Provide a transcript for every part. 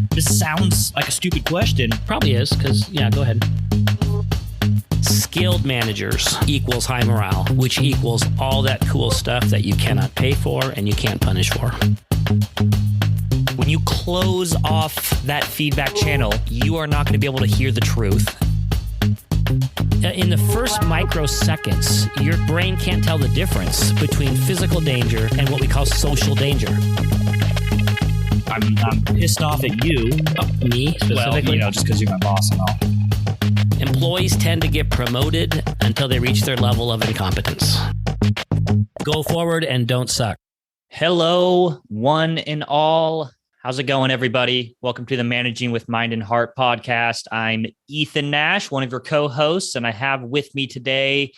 This sounds like a stupid question. Probably is, because, yeah, go ahead. Skilled managers equals high morale, which equals all that cool stuff that you cannot pay for and you can't punish for. When you close off that feedback channel, you are not going to be able to hear the truth. In the first microseconds, your brain can't tell the difference between physical danger and what we call social danger. I'm pissed off at you. Me specifically? Well, just because you're my boss and all. Employees tend to get promoted until they reach their level of incompetence. Go forward and don't suck. Hello, one and all. How's it going, everybody? Welcome to the Managing with Mind and Heart podcast. I'm Ethan Nash, one of your co-hosts, and I have with me today,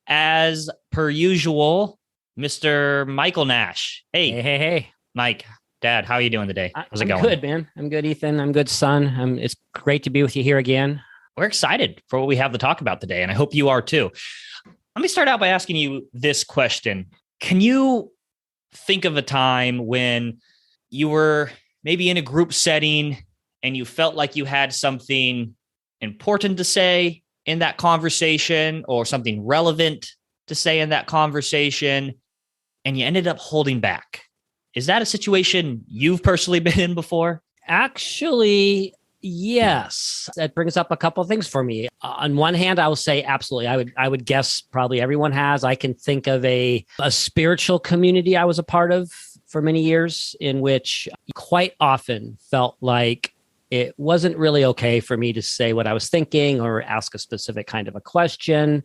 as per usual, Mr. Michael Nash. Hey. Mike, Dad, how are you doing today? How's it going? I'm good, man. I'm good, Ethan. I'm good, son. It's great to be with you here again. We're excited for what we have to talk about today, and I hope you are too. Let me start out by asking you this question. Can you think of a time when you were maybe in a group setting and you felt like you had something important to say in that conversation or something relevant to say in that conversation, and you ended up holding back? Is that a situation you've personally been in before? Actually, yes. That brings up a couple of things for me. On one hand, I will say absolutely. I would guess probably everyone has. I can think of a spiritual community I was a part of for many years, in which quite often felt like it wasn't really okay for me to say what I was thinking or ask a specific kind of a question.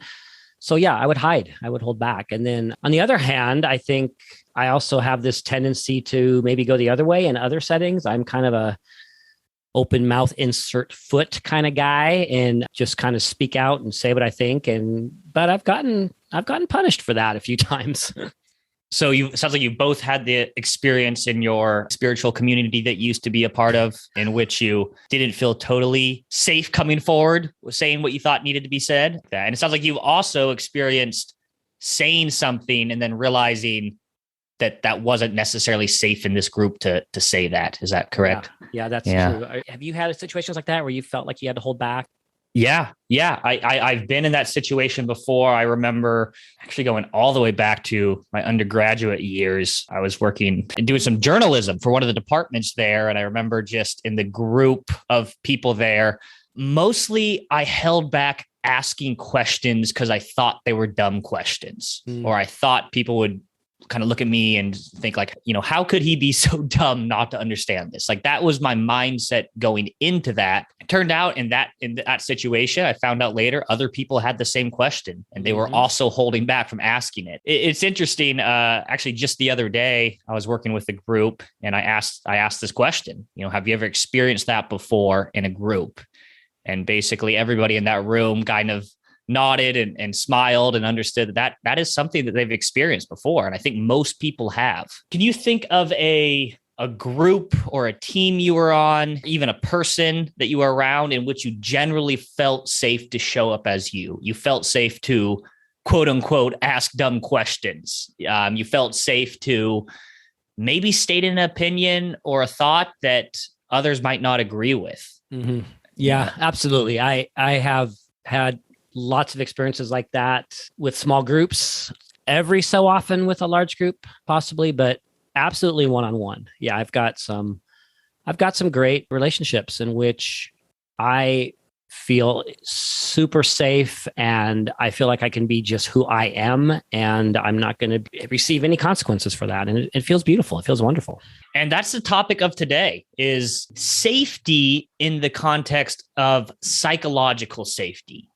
So yeah, I would hide. I would hold back. And then on the other hand, I think I also have this tendency to maybe go the other way in other settings. I'm kind of a open mouth, insert foot kind of guy, and just kind of speak out and say what I think. But I've gotten punished for that a few times. So it sounds like you both had the experience in your spiritual community that you used to be a part of, in which you didn't feel totally safe coming forward with saying what you thought needed to be said. And it sounds like you've also experienced saying something and then realizing that wasn't necessarily safe in this group to say that. Is that correct? Yeah, that's true. Have you had situations like that where you felt like you had to hold back? Yeah. I've been in that situation before. I remember actually going all the way back to my undergraduate years. I was working and doing some journalism for one of the departments there. And I remember just in the group of people there, mostly I held back asking questions because I thought they were dumb questions, or I thought people would kind of look at me and think like, how could he be so dumb not to understand this? Like, that was my mindset going into that. It turned out in that situation, I found out later, other people had the same question and they were also holding back from asking it. It's interesting. Actually, just the other day, I was working with a group and I asked this question, have you ever experienced that before in a group? And basically everybody in that room kind of nodded and smiled and understood that is something that they've experienced before. And I think most people have. Can you think of a group or a team you were on, even a person that you were around, in which you generally felt safe to show up as you? You felt safe to, quote unquote, ask dumb questions. You felt safe to maybe state an opinion or a thought that others might not agree with. Mm-hmm. Yeah, absolutely. I have had lots of experiences like that with small groups, every so often with a large group, possibly, but absolutely one-on-one. Yeah, I've got some great relationships in which I feel super safe and I feel like I can be just who I am and I'm not going to receive any consequences for that. And it feels beautiful. It feels wonderful. And that's the topic of today, is safety in the context of psychological safety.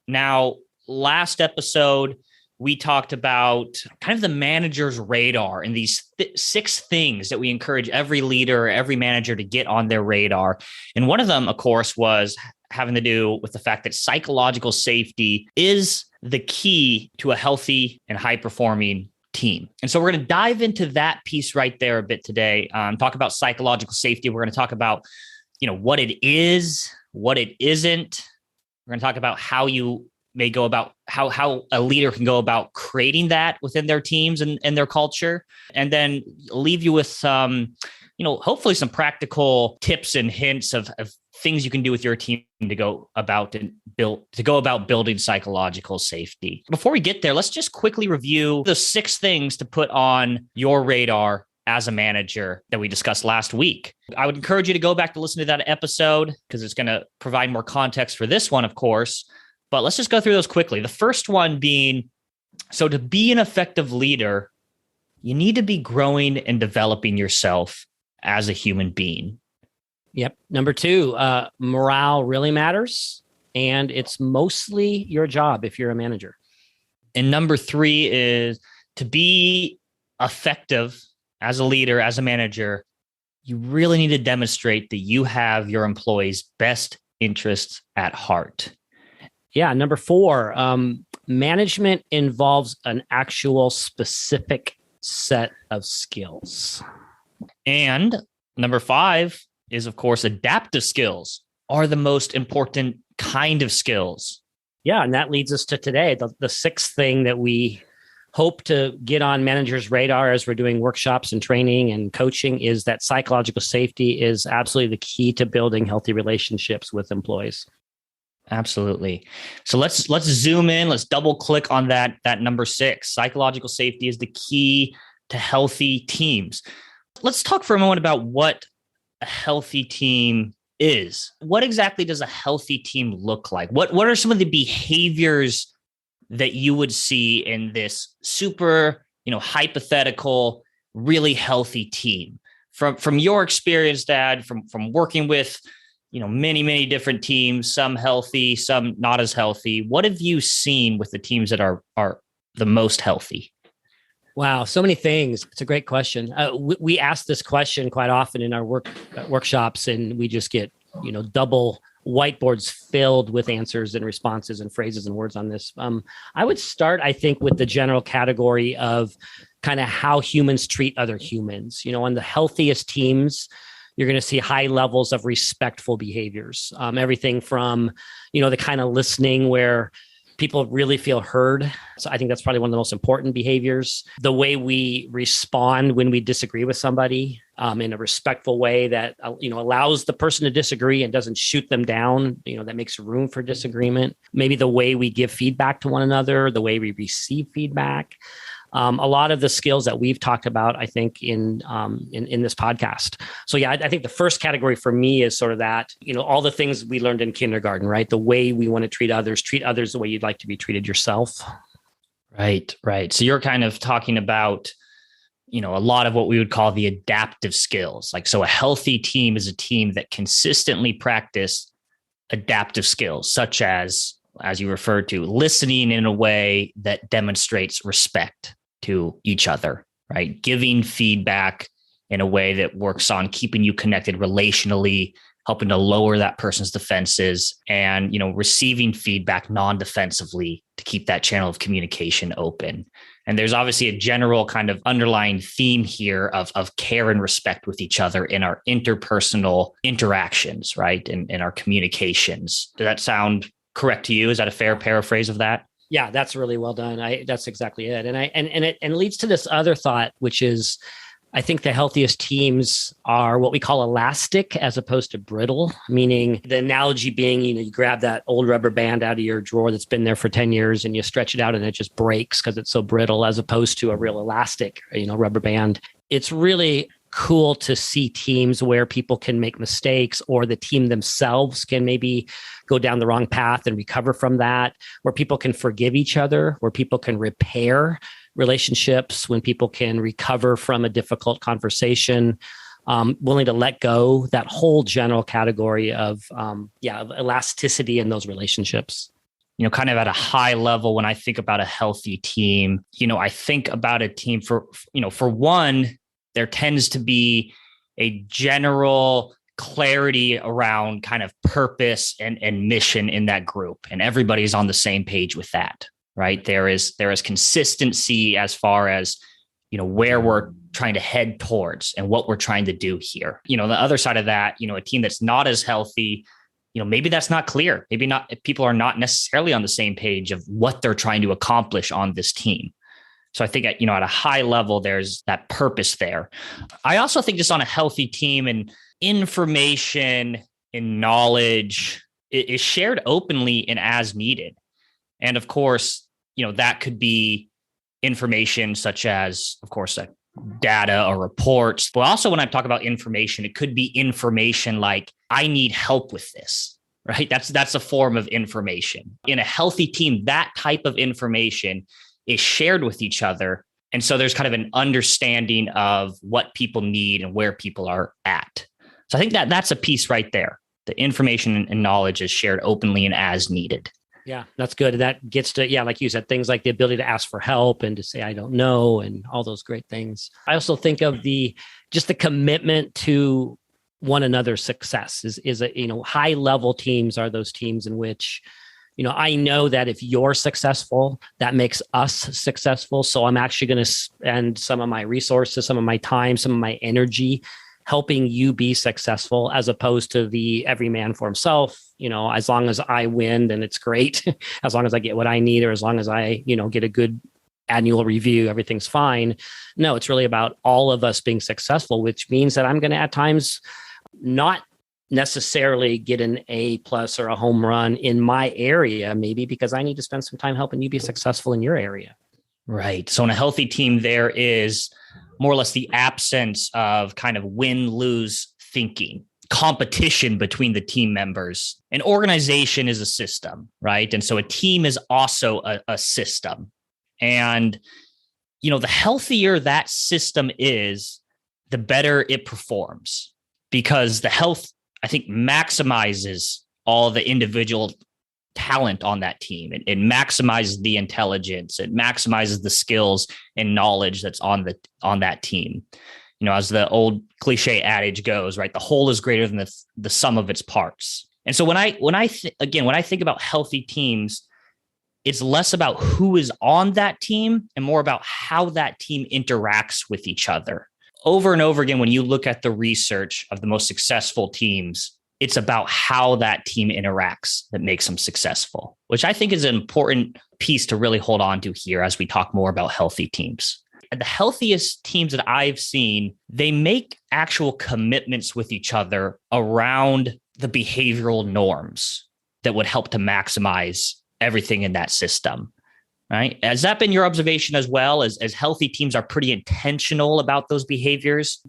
Now, last episode, we talked about kind of the manager's radar and these 6 things that we encourage every leader, every manager to get on their radar. And one of them, of course, was having to do with the fact that psychological safety is the key to a healthy and high-performing team. And so we're going to dive into that piece right there a bit today, talk about psychological safety. We're going to talk about, what it is, what it isn't. We're going to talk about how you may go about how a leader can go about creating that within their teams and their culture, and then leave you with some, hopefully some practical tips and hints of things you can do with your team to go about building psychological safety. Before we get there, let's just quickly review the 6 things to put on your radar as a manager that we discussed last week. I would encourage you to go back to listen to that episode because it's going to provide more context for this one, of course. But let's just go through those quickly. The first one being, so to be an effective leader, you need to be growing and developing yourself as a human being. Yep. Number 2, morale really matters. And it's mostly your job if you're a manager. And number 3 is to be effective as a leader, as a manager, you really need to demonstrate that you have your employees' best interests at heart. Yeah. Number 4, management involves an actual specific set of skills. And number 5 is, of course, adaptive skills are the most important kind of skills. Yeah. And that leads us to today. The 6th thing that we hope to get on managers' radar as we're doing workshops and training and coaching is that psychological safety is absolutely the key to building healthy relationships with employees. Absolutely. So let's zoom in. Let's double click on that number 6. Psychological safety is the key to healthy teams. Let's talk for a moment about what a healthy team is. What exactly does a healthy team look like? What are some of the behaviors that you would see in this super, hypothetical, really healthy team? From your experience, Dad, from working with, many, many different teams, some healthy, some not as healthy. What have you seen with the teams that are the most healthy? Wow, so many things. It's a great question. We ask this question quite often in our workshops, and we just get, double whiteboards filled with answers and responses and phrases and words on this. I would start, I think, with the general category of kind of how humans treat other humans. On the healthiest teams, you're going to see high levels of respectful behaviors. Everything from, the kind of listening where people really feel heard. So I think that's probably one of the most important behaviors. The way we respond when we disagree with somebody in a respectful way that, allows the person to disagree and doesn't shoot them down, that makes room for disagreement. Maybe the way we give feedback to one another, the way we receive feedback. A lot of the skills that we've talked about, I think, in this podcast. So yeah, I think the first category for me is sort of that, all the things we learned in kindergarten, right? The way we want to treat others the way you'd like to be treated yourself. Right. So you're kind of talking about, a lot of what we would call the adaptive skills. So a healthy team is a team that consistently practice adaptive skills, such as you referred to, listening in a way that demonstrates respect to each other, right? Giving feedback in a way that works on keeping you connected relationally, helping to lower that person's defenses, and, receiving feedback non-defensively to keep that channel of communication open. And there's obviously a general kind of underlying theme here of care and respect with each other in our interpersonal interactions, right? In our communications. Does that sound correct to you? Is that a fair paraphrase of that? Yeah, that's really well done. That's exactly it. And it leads to this other thought, which is, I think the healthiest teams are what we call elastic as opposed to brittle, meaning the analogy being, you grab that old rubber band out of your drawer that's been there for 10 years and you stretch it out and it just breaks because it's so brittle, as opposed to a real elastic, rubber band. It's really cool to see teams where people can make mistakes, or the team themselves can maybe go down the wrong path and recover from that, where people can forgive each other, where people can repair relationships, when people can recover from a difficult conversation, willing to let go, that whole general category of elasticity in those relationships. Kind of at a high level, when I think about a healthy team, I think about a team for one, there tends to be a general clarity around kind of purpose and mission in that group. And everybody's on the same page with that, right? There is consistency as far as, where we're trying to head towards and what we're trying to do here. The other side of that, a team that's not as healthy maybe that's not clear. Maybe not, people are not necessarily on the same page of what they're trying to accomplish on this team. So I think at a high level, there's that purpose there. I also think just on a healthy team, and information and knowledge is shared openly and as needed. And of course, that could be information such as, of course, data or reports. But also when I talk about information, it could be information like, I need help with this, right? That's a form of information. In a healthy team, that type of information is shared with each other. And so there's kind of an understanding of what people need and where people are at. So I think that's a piece right there. The information and knowledge is shared openly and as needed. Yeah, that's good. And that gets to, like you said, things like the ability to ask for help and to say, I don't know, and all those great things. I also think of just the commitment to one another's success is high level teams are those teams in which, I know that if you're successful, that makes us successful. So I'm actually going to spend some of my resources, some of my time, some of my energy helping you be successful, as opposed to the every man for himself. As long as I win, then it's great. As long as I get what I need, or as long as I, get a good annual review, everything's fine. No, it's really about all of us being successful, which means that I'm going to at times not necessarily get an A+ or a home run in my area, maybe because I need to spend some time helping you be successful in your area. Right. So in a healthy team, there is more or less the absence of kind of win-lose thinking, competition between the team members. An organization is a system, right? And so a team is also a system. And, the healthier that system is, the better it performs, because the health, I think, maximizes all the individual talent on that team. It maximizes the intelligence. It maximizes the skills and knowledge that's on that team. As the old cliche adage goes, right? The whole is greater than the sum of its parts. And so when I think about healthy teams, it's less about who is on that team and more about how that team interacts with each other. Over and over again, when you look at the research of the most successful teams, it's about how that team interacts that makes them successful, which I think is an important piece to really hold on to here as we talk more about healthy teams. The healthiest teams that I've seen, they make actual commitments with each other around the behavioral norms that would help to maximize everything in that system. Right? Has that been your observation as well, as healthy teams are pretty intentional about those behaviors?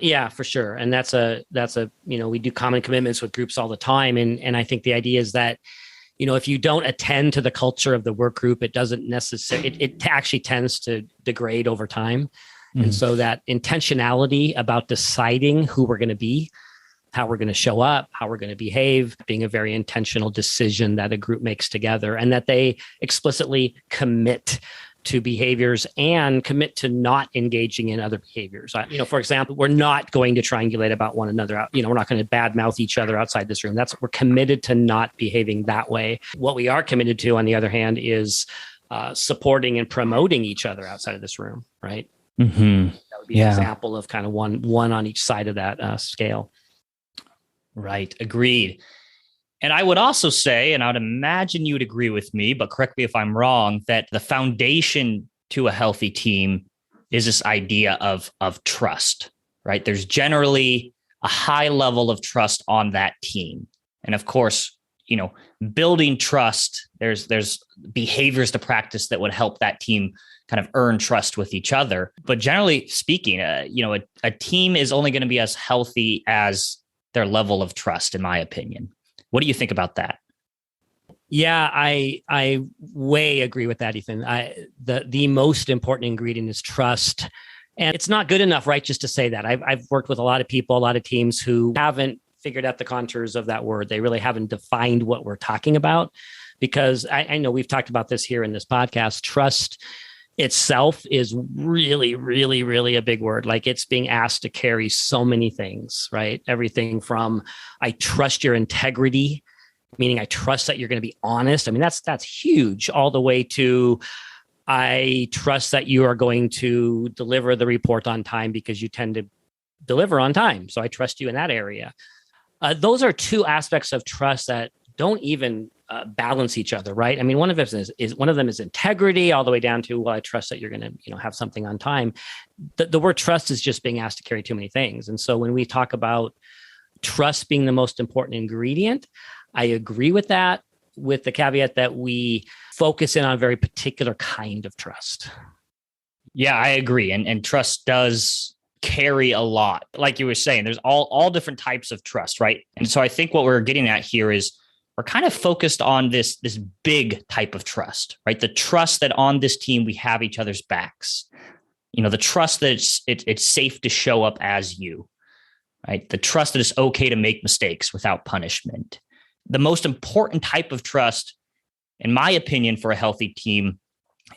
Yeah, for sure. And that's we do common commitments with groups all the time. And I think the idea is that, if you don't attend to the culture of the work group, it doesn't necessarily, it actually tends to degrade over time. Mm-hmm. And so that intentionality about deciding who we're going to be, how we're going to show up, how we're going to behave, being a very intentional decision that a group makes together, and that they explicitly commit to behaviors and commit to not engaging in other behaviors. For example, we're not going to triangulate about one another. We're not going to badmouth each other outside this room. We're committed to not behaving that way. What we are committed to, on the other hand, is supporting and promoting each other outside of this room, right? Mm-hmm. That would be an example of kind of one on each side of that scale. Right. Agreed. And I would also say, and I would imagine you would agree with me, but correct me if I'm wrong, that the foundation to a healthy team is this idea of trust, right? There's generally a high level of trust on that team. And of course, building trust, there's behaviors to practice that would help that team kind of earn trust with each other. But generally speaking, a team is only going to be as healthy as their level of trust, in my opinion. What do you think about that? Yeah, I way agree with that, Ethan. The most important ingredient is trust. And it's not good enough, right, just to say that. I've worked with a lot of people, a lot of teams who haven't figured out the contours of that word. They really haven't defined what we're talking about, because I know we've talked about this here in this podcast. Trust itself is really, really, really a big word. Like, it's being asked to carry so many things, right? Everything from, I trust your integrity, meaning I trust that you're going to be honest. I mean, that's huge, all the way to, I trust that you are going to deliver the report on time because you tend to deliver on time. So I trust you in that area. Those are two aspects of trust that don't even balance each other, right? I mean, one of them is integrity, all the way down to, well, I trust that you're going to, have something on time. The word trust is just being asked to carry too many things. And so when we talk about trust being the most important ingredient, I agree with that, with the caveat that we focus in on a very particular kind of trust. Yeah, I agree. And trust does carry a lot. Like you were saying, there's all different types of trust, right? And so I think what we're getting at here is we're kind of focused on this big type of trust, right? The trust that on this team, we have each other's backs. The trust that it's safe to show up as you, right? The trust that it's okay to make mistakes without punishment. The most important type of trust, in my opinion, for a healthy team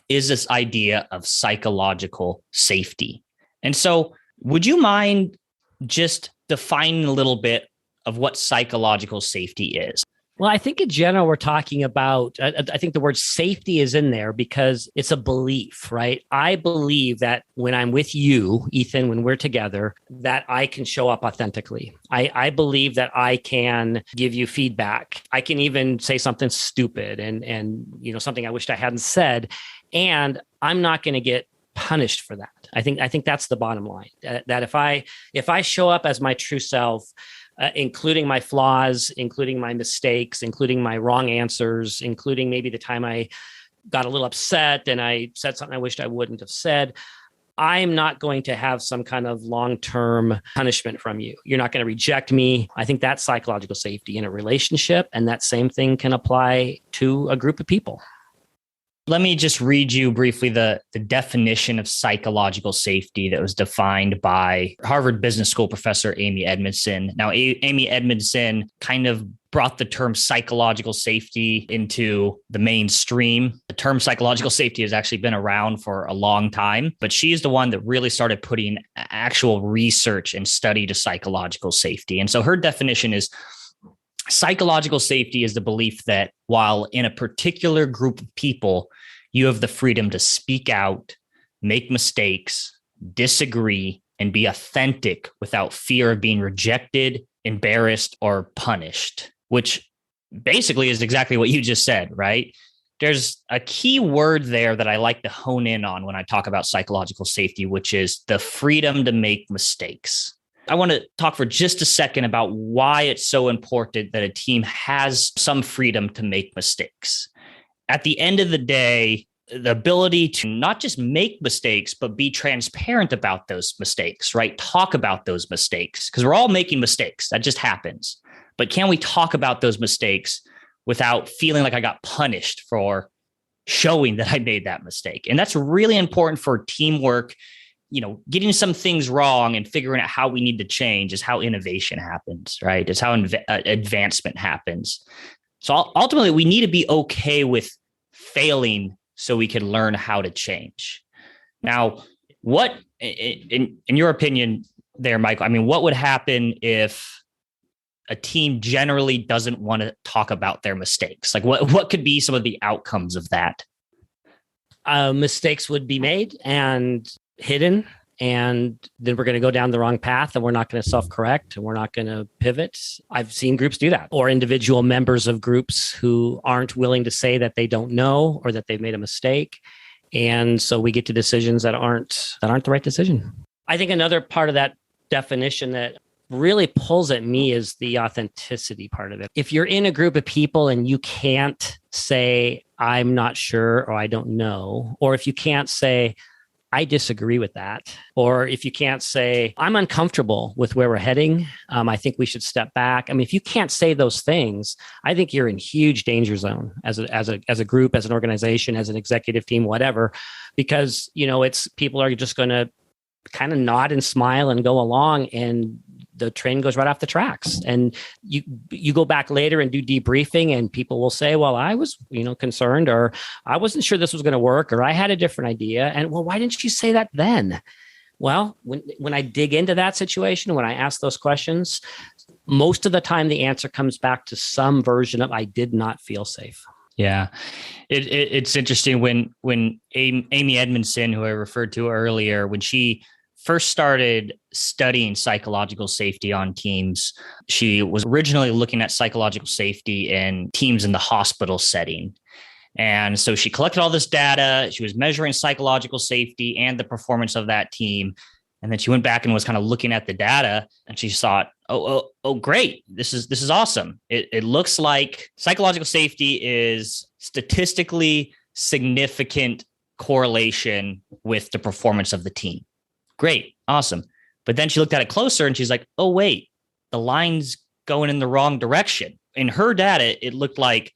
is this idea of psychological safety. And so would you mind just defining a little bit of what psychological safety is? Well, I think in general, we're talking about, I think the word safety is in there because it's a belief, right? I believe that when I'm with you, Ethan, when we're together, that I can show up authentically. I believe that I can give you feedback. I can even say something stupid and something I wished I hadn't said. And I'm not going to get punished for that. I think that's the bottom line, that if I show up as my true self, including my flaws, including my mistakes, including my wrong answers, including maybe the time I got a little upset and I said something I wished I wouldn't have said, I'm not going to have some kind of long-term punishment from you. You're not going to reject me. I think that's psychological safety in a relationship. And that same thing can apply to a group of people. Let me just read you briefly the definition of psychological safety that was defined by Harvard Business School professor Amy Edmondson. Now, Amy Edmondson kind of brought the term psychological safety into the mainstream. The term psychological safety has actually been around for a long time, but she's the one that really started putting actual research and study to psychological safety. And so her definition is, psychological safety is the belief that while in a particular group of people, you have the freedom to speak out, make mistakes, disagree, and be authentic without fear of being rejected, embarrassed, or punished, which basically is exactly what you just said, right? There's a key word there that I like to hone in on when I talk about psychological safety, which is the freedom to make mistakes. I want to talk for just a second about why it's so important that a team has some freedom to make mistakes. At the end of the day, the ability to not just make mistakes, but be transparent about those mistakes, right? Talk about those mistakes, because we're all making mistakes. That just happens. But can we talk about those mistakes without feeling like I got punished for showing that I made that mistake? And that's really important for teamwork. Getting some things wrong and figuring out how we need to change is how innovation happens, right? It's how advancement happens. So ultimately, we need to be okay with failing so we can learn how to change. Now, what, in your opinion there, Michael, I mean, what would happen if a team generally doesn't want to talk about their mistakes? Like what could be some of the outcomes of that? Mistakes would be made and hidden, and then we're going to go down the wrong path and we're not going to self-correct and we're not going to pivot. I've seen groups do that, or individual members of groups who aren't willing to say that they don't know or that they've made a mistake. And so we get to decisions that aren't the right decision. I think another part of that definition that really pulls at me is the authenticity part of it. If you're in a group of people and you can't say, I'm not sure, or I don't know, or if you can't say, I disagree with that. Or if you can't say, I'm uncomfortable with where we're heading, I think we should step back. I mean, if you can't say those things, I think you're in huge danger zone as a group, as an organization, as an executive team, whatever, because, it's people are just going to kind of nod and smile and go along, and the train goes right off the tracks. And you go back later and do debriefing, and people will say, well, I was, concerned, or I wasn't sure this was going to work, or I had a different idea. And well, why didn't you say that then? Well, when I dig into that situation, when I ask those questions, most of the time the answer comes back to some version of, I did not feel safe. Yeah. It's interesting when Amy Edmondson, who I referred to earlier, when she first started studying psychological safety on teams, she was originally looking at psychological safety in teams in the hospital setting. And so she collected all this data. She was measuring psychological safety and the performance of that team. And then she went back and was kind of looking at the data, and she thought, oh, great. This is awesome. It looks like psychological safety is statistically significant correlation with the performance of the team. Great. Awesome. But then she looked at it closer and she's like, oh, wait, the line's going in the wrong direction. In her data, it looked like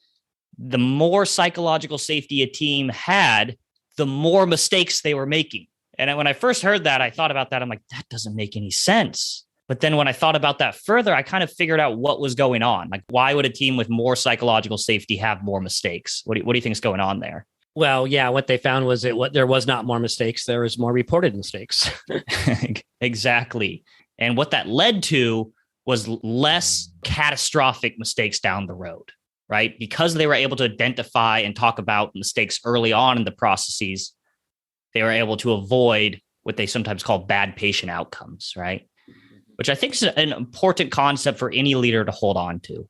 the more psychological safety a team had, the more mistakes they were making. And when I first heard that, I thought about that. I'm like, that doesn't make any sense. But then when I thought about that further, I kind of figured out what was going on. Like, why would a team with more psychological safety have more mistakes? What do you think is going on there? Well, yeah, what they found was there was not more mistakes. There was more reported mistakes. Exactly. And what that led to was less catastrophic mistakes down the road, right? Because they were able to identify and talk about mistakes early on in the processes, they were able to avoid what they sometimes call bad patient outcomes, right? Which I think is an important concept for any leader to hold on to.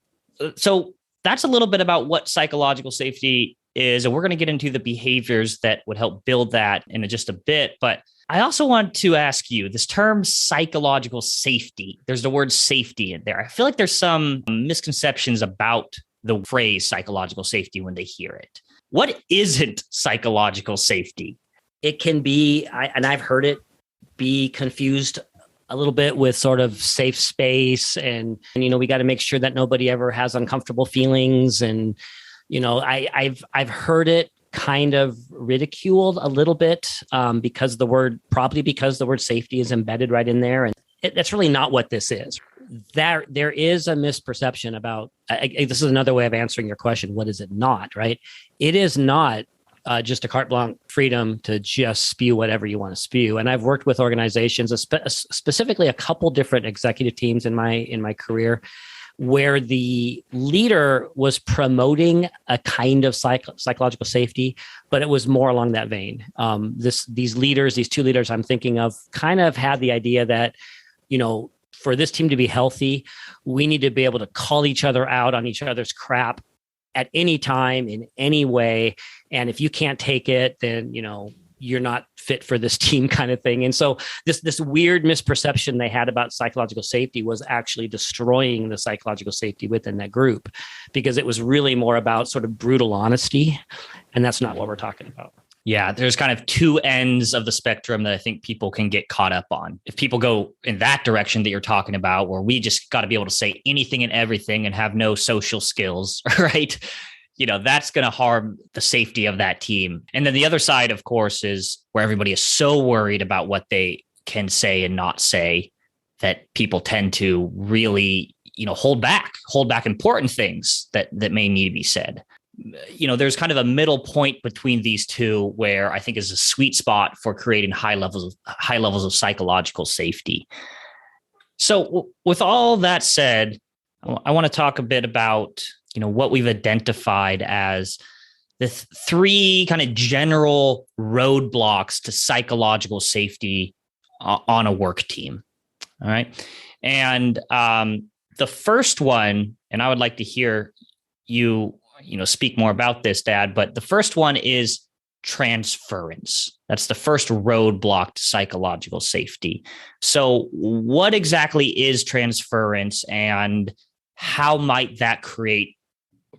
So that's a little bit about what psychological safety is. And we're going to get into the behaviors that would help build that in just a bit. But I also want to ask you, this term psychological safety, there's the word safety in there. I feel like there's some misconceptions about the phrase psychological safety when they hear it. What isn't psychological safety? It can be, and I've heard it be confused a little bit with sort of safe space and we got to make sure that nobody ever has uncomfortable feelings. And, I've heard it kind of ridiculed a little bit because the word safety is embedded right in there. And that's really not what this is. There is a misperception about, this is another way of answering your question. What is it not, right? It is not just a carte blanche freedom to just spew whatever you want to spew. And I've worked with organizations, specifically a couple different executive teams in my career, where the leader was promoting a kind of psychological safety, but it was more along that vein. These two leaders I'm thinking of kind of had the idea that, for this team to be healthy, we need to be able to call each other out on each other's crap at any time, in any way. And if you can't take it, then, you're not fit for this team kind of thing. And so this weird misperception they had about psychological safety was actually destroying the psychological safety within that group, because it was really more about sort of brutal honesty. And that's not what we're talking about. Yeah, there's kind of two ends of the spectrum that I think people can get caught up on. If people go in that direction that you're talking about, where we just got to be able to say anything and everything and have no social skills, right? That's going to harm the safety of that team. And then the other side, of course, is where everybody is so worried about what they can say and not say that people tend to really, hold back important things that may need to be said. There's kind of a middle point between these two where I think is a sweet spot for creating high levels of psychological safety. So with all that said, I want to talk a bit about what we've identified as the three kind of general roadblocks to psychological safety on a work team. All right. And the first one, and I would like to hear you speak more about this, Dad, but the first one is transference. That's the first roadblock to psychological safety. So what exactly is transference, and how might that create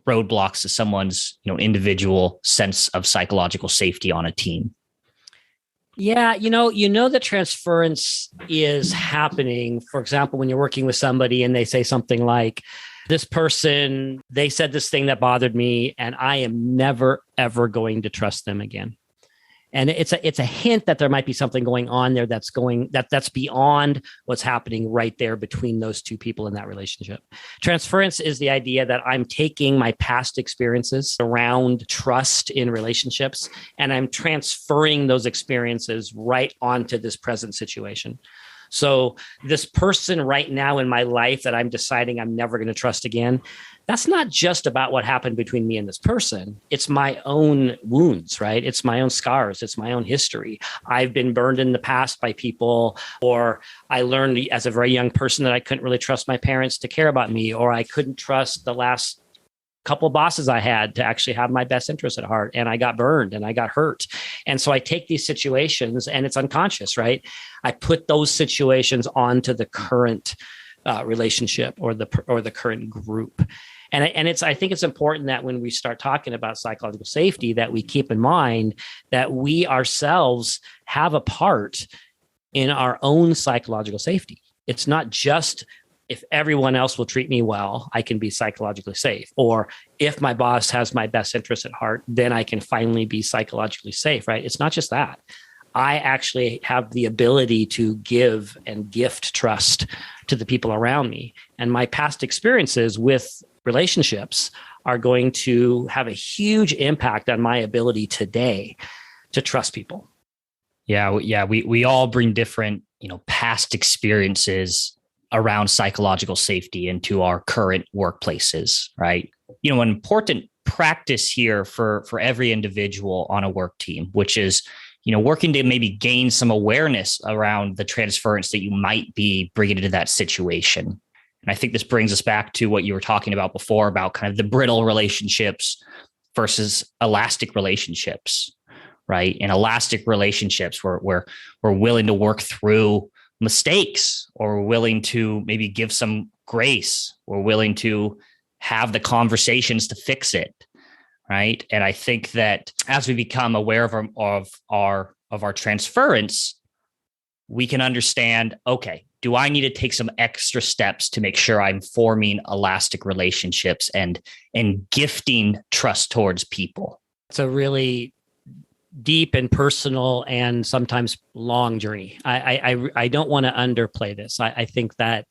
roadblocks to someone's individual sense of psychological safety on a team? Yeah, the transference is happening. For example, when you're working with somebody and they say something like, this person, they said this thing that bothered me, and I am never, ever going to trust them again. And it's a hint that there might be something going on there that's beyond what's happening right there between those two people in that relationship. Transference is the idea that I'm taking my past experiences around trust in relationships, and I'm transferring those experiences right onto this present situation. So this person right now in my life that I'm deciding I'm never going to trust again, that's not just about what happened between me and this person. It's my own wounds, right? It's my own scars. It's my own history. I've been burned in the past by people, or I learned as a very young person that I couldn't really trust my parents to care about me, or I couldn't trust the last couple of bosses I had to actually have my best interest at heart. And I got burned and I got hurt. And so I take these situations, and it's unconscious, right? I put those situations onto the current relationship or the current group. And I think it's important that when we start talking about psychological safety, that we keep in mind that we ourselves have a part in our own psychological safety. It's not just if everyone else will treat me well, I can be psychologically safe. Or if my boss has my best interest at heart, then I can finally be psychologically safe, right? It's not just that. I actually have the ability to give and gift trust to the people around me. And my past experiences with relationships are going to have a huge impact on my ability today to trust people. Yeah. We all bring different, past experiences around psychological safety into our current workplaces, right? An important practice here for every individual on a work team, which is, working to maybe gain some awareness around the transference that you might be bringing into that situation. And I think this brings us back to what you were talking about before about kind of the brittle relationships versus elastic relationships, right? In elastic relationships, we're willing to work through mistakes, or we're willing to maybe give some grace. We're willing to have the conversations to fix it, right? And I think that as we become aware of our transference, we can understand, okay, do I need to take some extra steps to make sure I'm forming elastic relationships and gifting trust towards people? It's a really deep and personal and sometimes long journey. I don't want to underplay this. I think that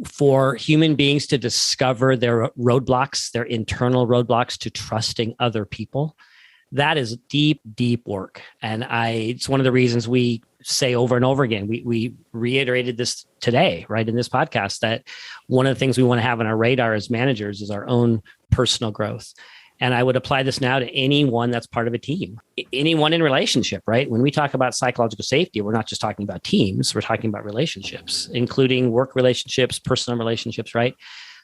for human beings to discover their roadblocks, their internal roadblocks to trusting other people, that is deep, deep work. And it's one of the reasons we say over and over again, we reiterated this today, right, in this podcast, that one of the things we want to have on our radar as managers is our own personal growth. And I would apply this now to anyone that's part of a team, anyone in relationship, right? When we talk about psychological safety, we're not just talking about teams, we're talking about relationships, including work relationships, personal relationships, right?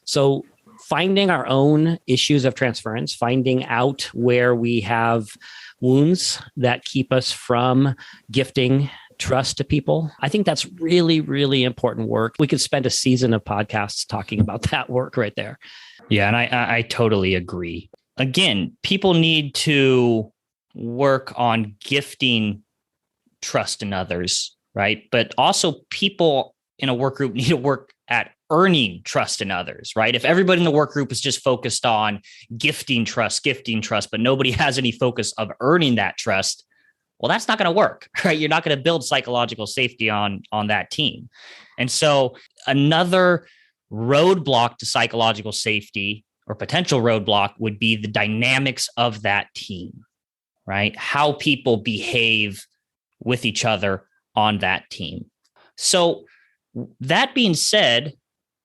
So finding our own issues of transference, finding out where we have wounds that keep us from gifting trust to people. I think that's really, really important work. We could spend a season of podcasts talking about that work right there. Yeah, and I totally agree. Again, people need to work on gifting trust in others, right? But also people in a work group need to work at earning trust in others, right? If everybody in the work group is just focused on gifting trust, but nobody has any focus of earning that trust, well, that's not going to work, right? You're not going to build psychological safety on that team. And so another roadblock to psychological safety, or potential roadblock, would be the dynamics of that team, right? How people behave with each other on that team. So that being said,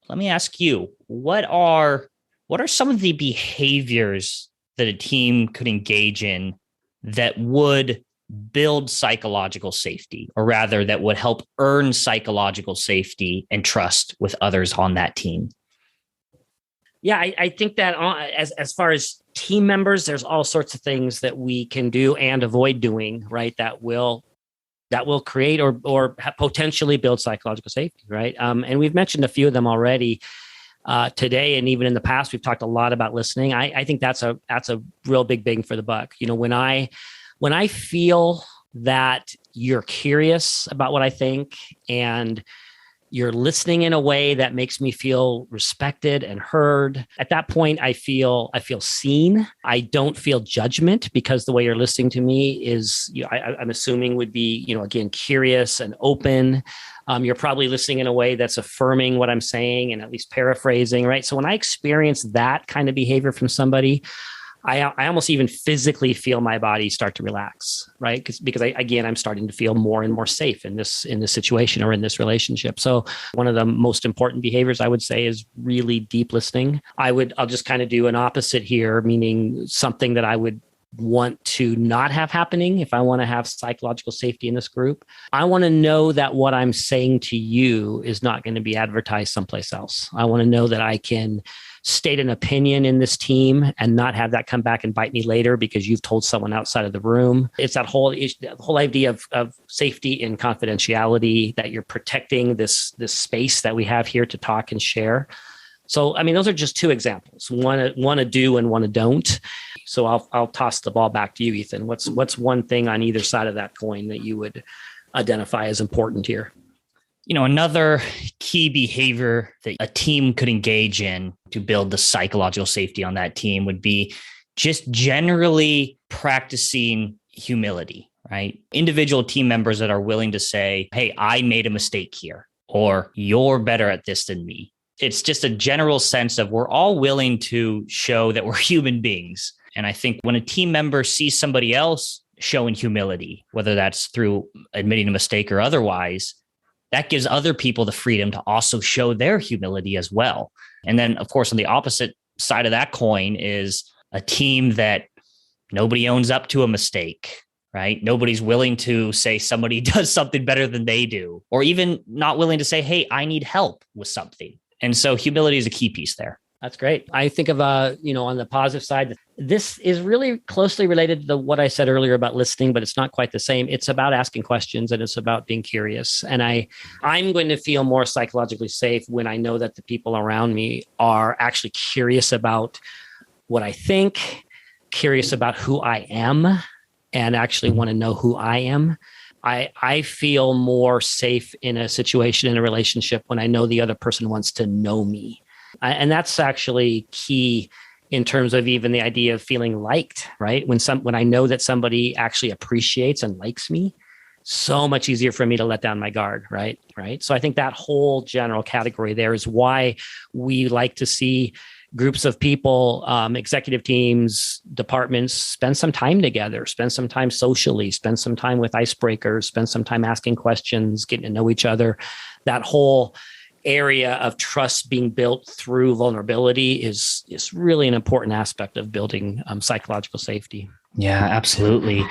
let me ask you, what are some of the behaviors that a team could engage in that would build psychological safety, or rather that would help earn psychological safety and trust with others on that team? Yeah, I think that as far as team members, there's all sorts of things that we can do and avoid doing, right? That will create or potentially build psychological safety, right? And we've mentioned a few of them already today, and even in the past, we've talked a lot about listening. I think that's a real big bang for the buck. When I feel that you're curious about what I think and you're listening in a way that makes me feel respected and heard, at that point, I feel seen. I don't feel judgment, because the way you're listening to me is, I'm assuming, would be, again, curious and open. You're probably listening in a way that's affirming what I'm saying and at least paraphrasing, right? So when I experience that kind of behavior from somebody, I almost even physically feel my body start to relax, right? Because I'm starting to feel more and more safe in this situation or in this relationship. So one of the most important behaviors I would say is really deep listening. I'll just kind of do an opposite here, meaning something that I would want to not have happening if I want to have psychological safety in this group. I want to know that what I'm saying to you is not going to be advertised someplace else. I want to know that I can state an opinion in this team and not have that come back and bite me later because you've told someone outside of the room. It's that whole idea of safety and confidentiality, that you're protecting this space that we have here to talk and share. So, I mean, those are just two examples. One a do and one a don't. So I'll toss the ball back to you, Ethan. What's one thing on either side of that coin that you would identify as important here? Another key behavior that a team could engage in to build the psychological safety on that team would be just generally practicing humility, right? Individual team members that are willing to say, hey, I made a mistake here, or you're better at this than me. It's just a general sense of we're all willing to show that we're human beings. And I think when a team member sees somebody else showing humility, whether that's through admitting a mistake or otherwise, that gives other people the freedom to also show their humility as well. And then, of course, on the opposite side of that coin is a team that nobody owns up to a mistake, right? Nobody's willing to say somebody does something better than they do, or even not willing to say, hey, I need help with something. And so humility is a key piece there. That's great. I think of, on the positive side, this is really closely related to what I said earlier about listening, but it's not quite the same. It's about asking questions and it's about being curious. And I'm going to feel more psychologically safe when I know that the people around me are actually curious about what I think, curious about who I am, and actually want to know who I am. I feel more safe in a situation, in a relationship, when I know the other person wants to know me. And that's actually key in terms of even the idea of feeling liked, right? When I know that somebody actually appreciates and likes me, so much easier for me to let down my guard, right? So I think that whole general category there is why we like to see groups of people, executive teams, departments, spend some time together, spend some time socially, spend some time with icebreakers, spend some time asking questions, getting to know each other. That whole area of trust being built through vulnerability is really an important aspect of building psychological safety. Yeah, absolutely.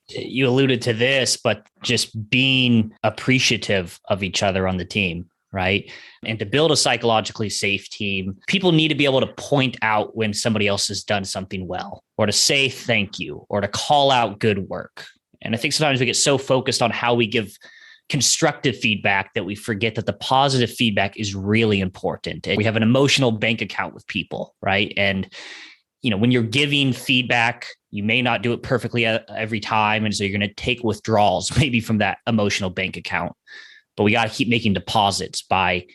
You alluded to this, but just being appreciative of each other on the team, right? And to build a psychologically safe team, people need to be able to point out when somebody else has done something well, or to say thank you, or to call out good work. And I think sometimes we get so focused on how we give constructive feedback that we forget that the positive feedback is really important. And we have an emotional bank account with people, right? And when you're giving feedback, you may not do it perfectly every time. And so you're going to take withdrawals maybe from that emotional bank account. But we got to keep making deposits by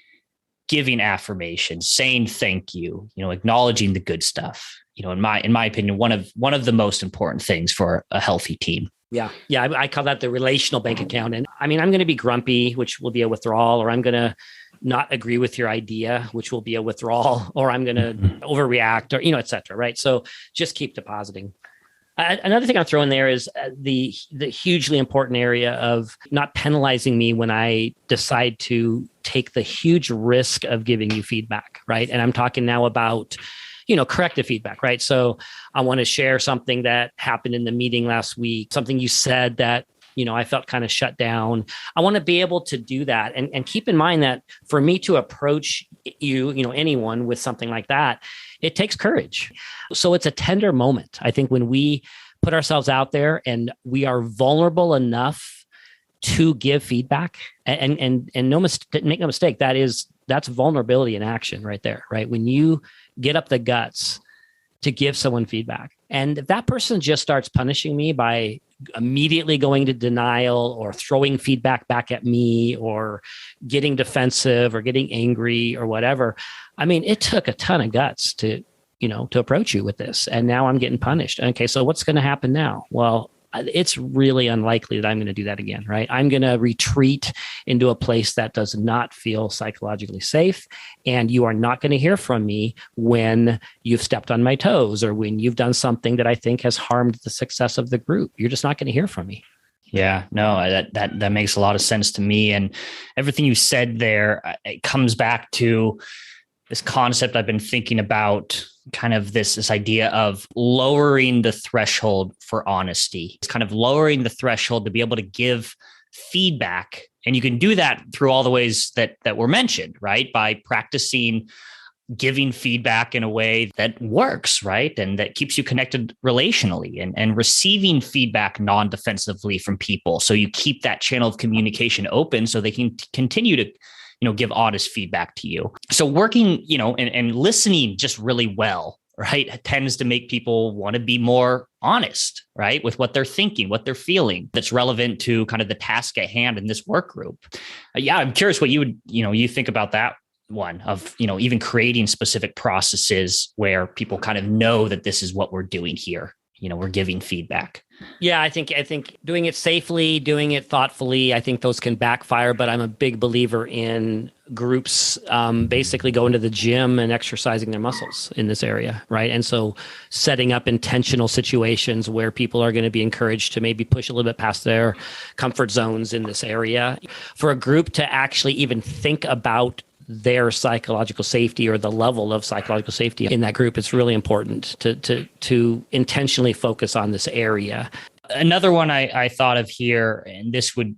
giving affirmations, saying thank you, acknowledging the good stuff. In my opinion, one of the most important things for a healthy team. Yeah. I call that the relational bank account. And I mean, I'm going to be grumpy, which will be a withdrawal, or I'm going to not agree with your idea, which will be a withdrawal, or I'm going to overreact, or, et cetera. Right. So just keep depositing. Another thing I'm throwing there is the hugely important area of not penalizing me when I decide to take the huge risk of giving you feedback. Right. And I'm talking now about corrective feedback, right? So I want to share something that happened in the meeting last week, something you said that, I felt kind of shut down. I want to be able to do that. And keep in mind that for me to approach you, anyone with something like that, it takes courage. So it's a tender moment. I think when we put ourselves out there and we are vulnerable enough to give feedback and make no mistake, that's vulnerability in action right there, right? When you get up the guts to give someone feedback. And if that person just starts punishing me by immediately going to denial or throwing feedback back at me or getting defensive or getting angry or whatever, I mean, it took a ton of guts to approach you with this. And now I'm getting punished. Okay, so what's going to happen now? Well, it's really unlikely that I'm going to do that again, right? I'm going to retreat into a place that does not feel psychologically safe. And you are not going to hear from me when you've stepped on my toes or when you've done something that I think has harmed the success of the group. You're just not going to hear from me. Yeah, no, that makes a lot of sense to me. And everything you said there, it comes back to this concept I've been thinking about, kind of this idea of lowering the threshold for honesty. It's kind of lowering the threshold to be able to give feedback. And you can do that through all the ways that were mentioned, right? By practicing giving feedback in a way that works, right? And that keeps you connected relationally, and receiving feedback non-defensively from people. So you keep that channel of communication open so they can continue to, give honest feedback to you. So working, and listening just really well, right, tends to make people want to be more honest, right, with what they're thinking, what they're feeling, that's relevant to kind of the task at hand in this work group. Yeah, I'm curious what you think about that one of, even creating specific processes where people kind of know that this is what we're doing here. We're giving feedback. Yeah, I think doing it safely, doing it thoughtfully, I think those can backfire, but I'm a big believer in groups basically going to the gym and exercising their muscles in this area, right? And so setting up intentional situations where people are going to be encouraged to maybe push a little bit past their comfort zones in this area. For a group to actually even think about their psychological safety or the level of psychological safety in that group, it's really important to intentionally focus on this area. Another one I thought of here, and this would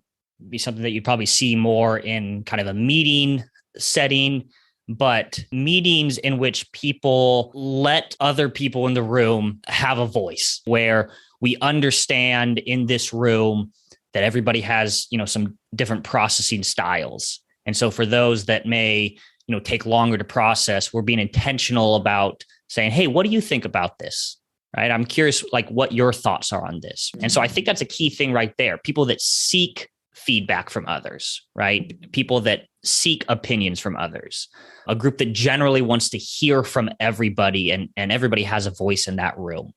be something that you'd probably see more in kind of a meeting setting, but meetings in which people let other people in the room have a voice, where we understand in this room that everybody has, some different processing styles. And so for those that may, take longer to process, we're being intentional about saying, hey, what do you think about this? Right? I'm curious, what your thoughts are on this. And so I think that's a key thing right there. People that seek feedback from others, right? People that seek opinions from others, a group that generally wants to hear from everybody, and everybody has a voice in that room.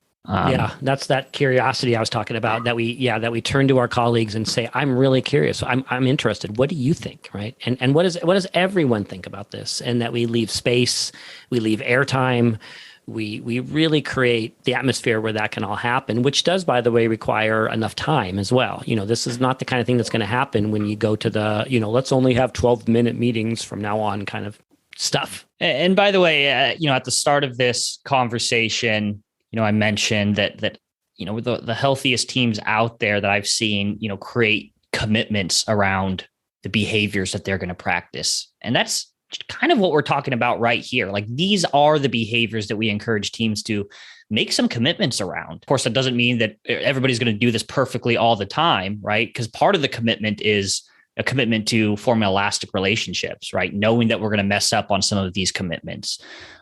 That's that curiosity I was talking about, that we turn to our colleagues and say, I'm really curious. I'm interested. What do you think? Right. And what does everyone think about this? And that we leave space, we leave airtime. We really create the atmosphere where that can all happen, which does, by the way, require enough time as well. This is not the kind of thing that's going to happen when you go to the, let's only have 12-minute meetings from now on kind of stuff. And by the way, at the start of this conversation, I mentioned that the healthiest teams out there that I've seen, create commitments around the behaviors that they're going to practice. And that's kind of what we're talking about right here. These are the behaviors that we encourage teams to make some commitments around. Of course, that doesn't mean that everybody's going to do this perfectly all the time, right? Because part of the commitment is a commitment to forming elastic relationships, right? Knowing that we're going to mess up on some of these commitments.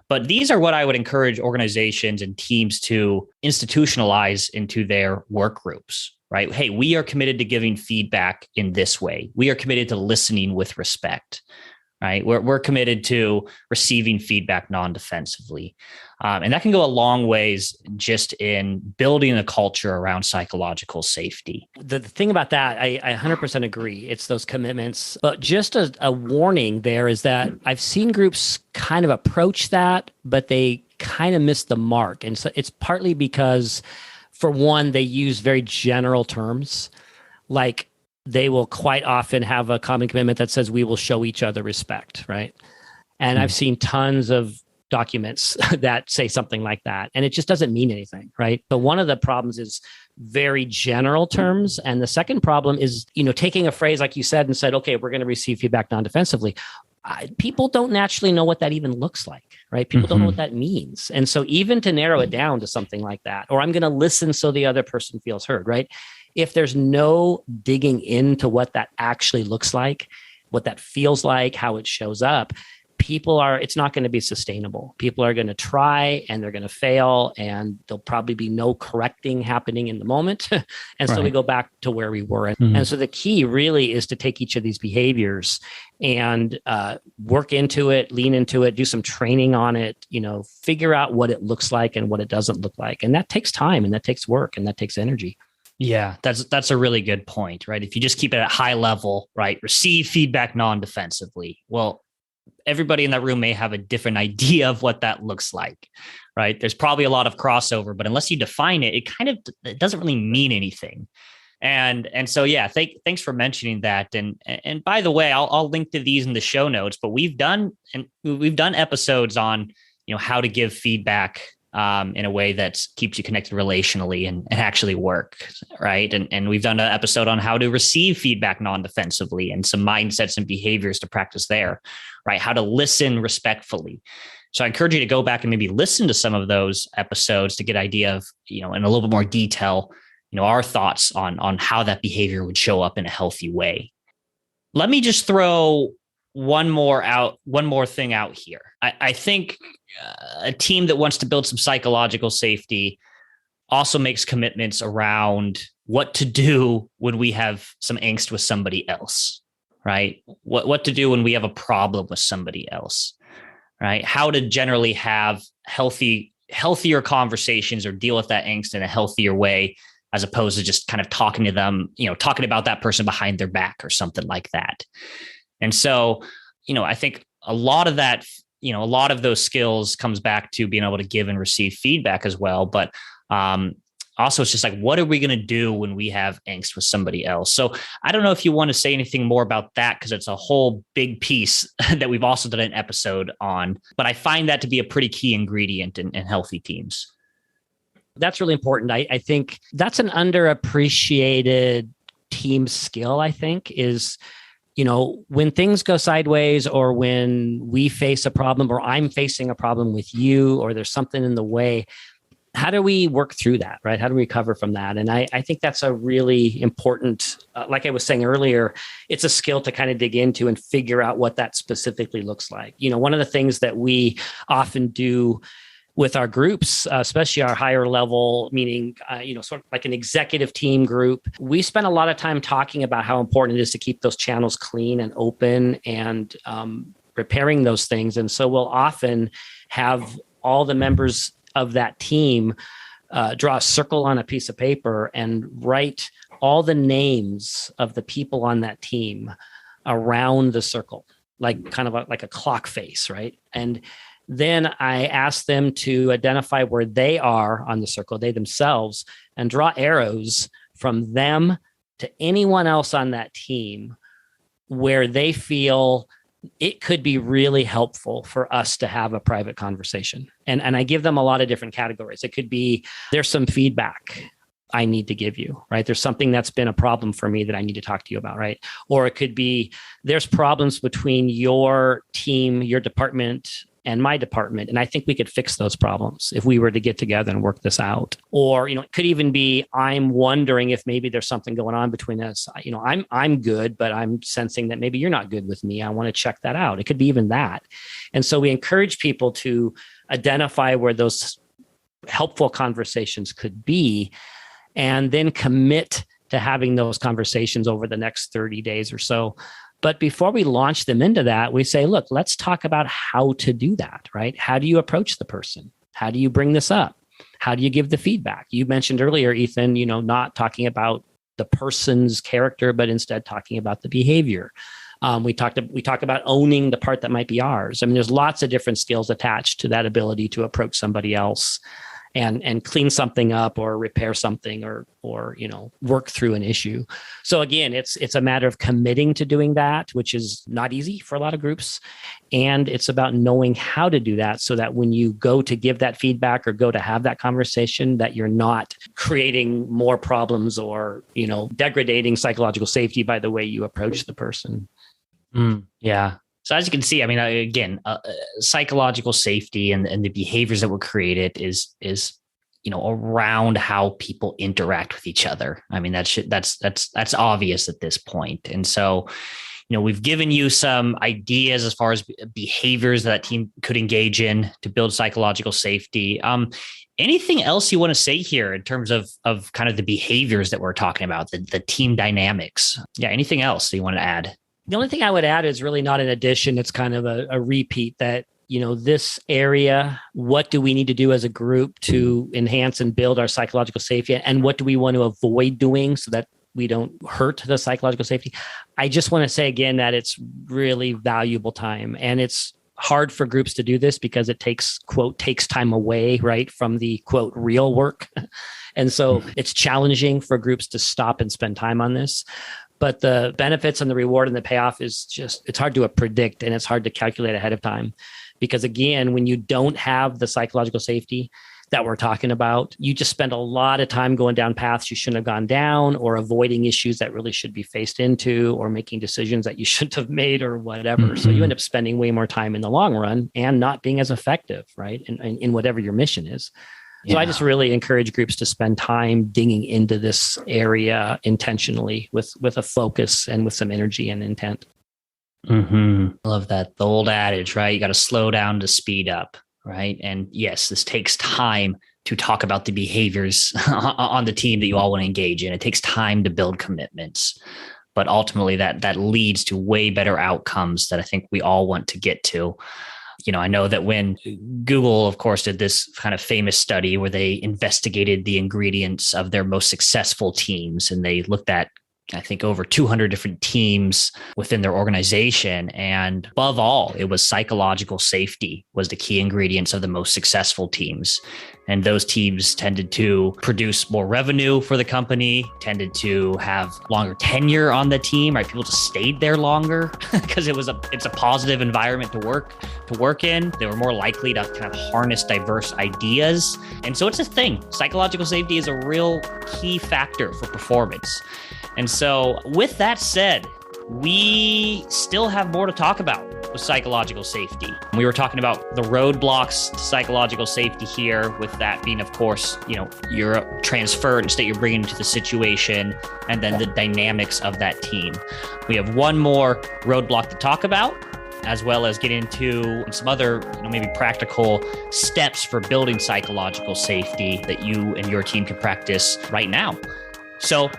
But these are what I would encourage organizations and teams to institutionalize into their work groups, right? Hey, we are committed to giving feedback in this way. We are committed to listening with respect, right? We're committed to receiving feedback non-defensively. And that can go a long ways just in building a culture around psychological safety. The thing about that, I 100% agree. It's those commitments. But just a warning there is that I've seen groups kind of approach that, but they kind of miss the mark. And so it's partly because, for one, they use very general terms. They will quite often have a common commitment that says we will show each other respect, right? And I've seen tons of documents that say something like that, and it just doesn't mean anything, right? But one of the problems is very general terms, and the second problem is, taking a phrase like you said and said, okay, we're going to receive feedback non-defensively. People don't naturally know what that even looks like, right? People don't know what that means. And so even to narrow it down to something like that, or I'm going to listen so the other person feels heard, right? If there's no digging into what that actually looks like, what that feels like, how it shows up, it's not going to be sustainable. People are going to try and they're going to fail, and there'll probably be no correcting happening in the moment. And so we go back to where we were. And so the key really is to take each of these behaviors and work into it, lean into it, do some training on it, figure out what it looks like and what it doesn't look like. And that takes time, and that takes work, and that takes energy. Yeah, that's a really good point, right? If you just keep it at high level, right? Receive feedback non-defensively. Well, everybody in that room may have a different idea of what that looks like, right? There's probably a lot of crossover, but unless you define it, it doesn't really mean anything. And so yeah, thanks for mentioning that. And by the way, I'll link to these in the show notes. But we've done episodes on how to give feedback in a way that keeps you connected relationally and actually work, right? And we've done an episode on how to receive feedback non-defensively and some mindsets and behaviors to practice there, right? How to listen respectfully. So I encourage you to go back and maybe listen to some of those episodes to get an idea of, in a little bit more detail, our thoughts on how that behavior would show up in a healthy way. Let me just throw one more thing out here. I think a team that wants to build some psychological safety also makes commitments around what to do when we have some angst with somebody else, right? What to do when we have a problem with somebody else, right? How to generally have healthier conversations or deal with that angst in a healthier way, as opposed to just kind of talking to them, talking about that person behind their back or something like that. And so, I think a lot of that, a lot of those skills comes back to being able to give and receive feedback as well. But also, it's just like, what are we going to do when we have angst with somebody else? So I don't know if you want to say anything more about that, because it's a whole big piece that we've also done an episode on. But I find that to be a pretty key ingredient in healthy teams. That's really important. I think that's an underappreciated team skill, I think, is, when things go sideways or when we face a problem or I'm facing a problem with you or there's something in the way, how do we work through that, right? How do we recover from that? And I think that's a really important, like I was saying earlier, it's a skill to kind of dig into and figure out what that specifically looks like. One of the things that we often do with our groups, especially our higher level, meaning, sort of like an executive team group, we spend a lot of time talking about how important it is to keep those channels clean and open and repairing those things. And so we'll often have all the members of that team draw a circle on a piece of paper and write all the names of the people on that team around the circle, like kind of like a clock face, right? And then I ask them to identify where they are on the circle, they themselves, and draw arrows from them to anyone else on that team where they feel it could be really helpful for us to have a private conversation. And I give them a lot of different categories. It could be, there's some feedback I need to give you, right? There's something that's been a problem for me that I need to talk to you about, right? Or it could be, there's problems between your team, your department, and my department. And I think we could fix those problems if we were to get together and work this out. Or, it could even be, I'm wondering if maybe there's something going on between us. I'm good, but I'm sensing that maybe you're not good with me. I want to check that out. It could be even that. And so we encourage people to identify where those helpful conversations could be, and then commit to having those conversations over the next 30 days or so. But before we launch them into that, we say, look, let's talk about how to do that, right? How do you approach the person? How do you bring this up? How do you give the feedback? You mentioned earlier, Ethan, not talking about the person's character, but instead talking about the behavior. We talk about owning the part that might be ours. I mean, there's lots of different skills attached to that ability to approach somebody else and clean something up or repair something or work through an issue. So again, it's a matter of committing to doing that, which is not easy for a lot of groups. And it's about knowing how to do that so that when you go to give that feedback or go to have that conversation, that you're not creating more problems or, degrading psychological safety by the way you approach the person. Yeah. So as you can see, I mean, again, psychological safety and the behaviors that were created is around how people interact with each other. I mean, that's obvious at this point. And so, we've given you some ideas as far as behaviors that team could engage in to build psychological safety. Anything else you want to say here in terms of kind of the behaviors that we're talking about, the team dynamics? Yeah. Anything else that you want to add? The only thing I would add is really not an addition. It's kind of a repeat that, this area, what do we need to do as a group to enhance and build our psychological safety? And what do we want to avoid doing so that we don't hurt the psychological safety? I just want to say again that it's really valuable time, and it's hard for groups to do this because it takes time away, right, from the quote real work. And so it's challenging for groups to stop and spend time on this. But the benefits and the reward and the payoff is it's hard to predict, and it's hard to calculate ahead of time. Because again, when you don't have the psychological safety that we're talking about, you just spend a lot of time going down paths you shouldn't have gone down, or avoiding issues that really should be faced into, or making decisions that you shouldn't have made, or whatever. Mm-hmm. So you end up spending way more time in the long run and not being as effective, right, in whatever your mission is. So I just really encourage groups to spend time digging into this area intentionally with a focus and with some energy and intent. Mm-hmm. I love that. The old adage, right? You got to slow down to speed up, right? And yes, this takes time to talk about the behaviors on the team that you all want to engage in. It takes time to build commitments, but ultimately that leads to way better outcomes that I think we all want to get to. I know that when Google, of course, did this kind of famous study where they investigated the ingredients of their most successful teams, and they looked at, I think, over 200 different teams within their organization. And above all, it was psychological safety was the key ingredients of the most successful teams. And those teams tended to produce more revenue for the company, tended to have longer tenure on the team, right? People just stayed there longer because it's a positive environment to work in. They were more likely to kind of harness diverse ideas. And so it's a thing. Psychological safety is a real key factor for performance. And so with that said, we still have more to talk about with psychological safety. We were talking about the roadblocks to psychological safety here, with that being, of course, your transference that you're bringing into the situation, and then the dynamics of that team. We have one more roadblock to talk about, as well as get into some other, maybe practical steps for building psychological safety that you and your team can practice right now. So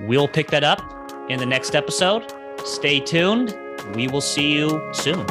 we'll pick that up in the next episode. Stay tuned. We will see you soon.